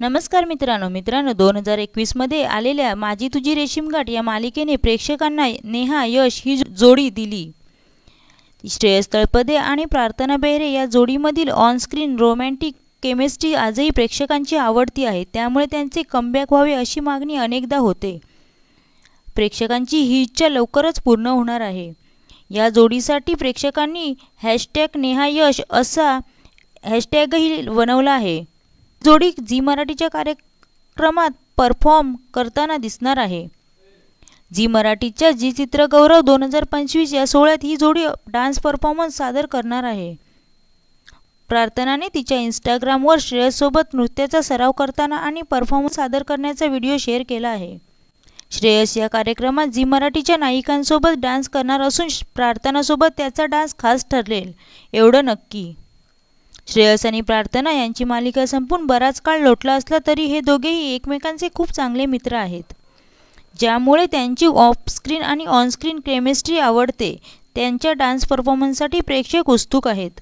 नमस्कार मित्रांनो 2021 मध्ये आलेल्या माझी तुझी रेशीमगाठ या मालिकेने प्रेक्षकांना नेहा यश ही जोडी दिली। श्रेयस तळपदे आणि प्रार्थना बेहरे या जोडीमधील ऑन स्क्रीन रोमॅन्टिक केमिस्ट्री आजही प्रेक्षकांची आवडती आहे, त्यामुळे त्यांचे कमबॅक व्हावे अशी मागणी अनेकदा होते। प्रेक्षकांची ही इच्छा लवकरच पूर्ण होणार आहे। या जोडीसाठी प्रेक्षकांनी #नेहायश असा हॅशटॅगही बनवला आहे। जोडी झी मराठीच्या कार्यक्रमात परफॉर्म करताना दिसणार आहे। झी मराठीच्या झी चित्रगौरव 2025 या सोहळ्यात ही जोडी डान्स परफॉर्मन्स सादर करणार आहे। प्रार्थनाने तिच्या इंस्टाग्रामवर श्रेयससोबत नृत्याचा सराव करताना आणि परफॉर्मन्स सादर करण्याचा व्हिडिओ शेअर केला आहे। श्रेयस या कार्यक्रमात झी मराठीच्या नायिकांसोबत डान्स करणार असून प्रार्थनासोबत त्याचा डान्स खास ठरेल एवढं नक्की। श्रेयस आणि प्रार्थना यांची मालिका संपून बराच काळ लोटला असला तरी हे दोघेही एकमेकांचे खूप चांगले मित्र आहेत, ज्यामुळे त्यांची ऑफ स्क्रीन आणि ऑन स्क्रीन केमिस्ट्री आवडते। त्यांच्या डान्स परफॉर्मन्ससाठी प्रेक्षक उत्सुक आहेत।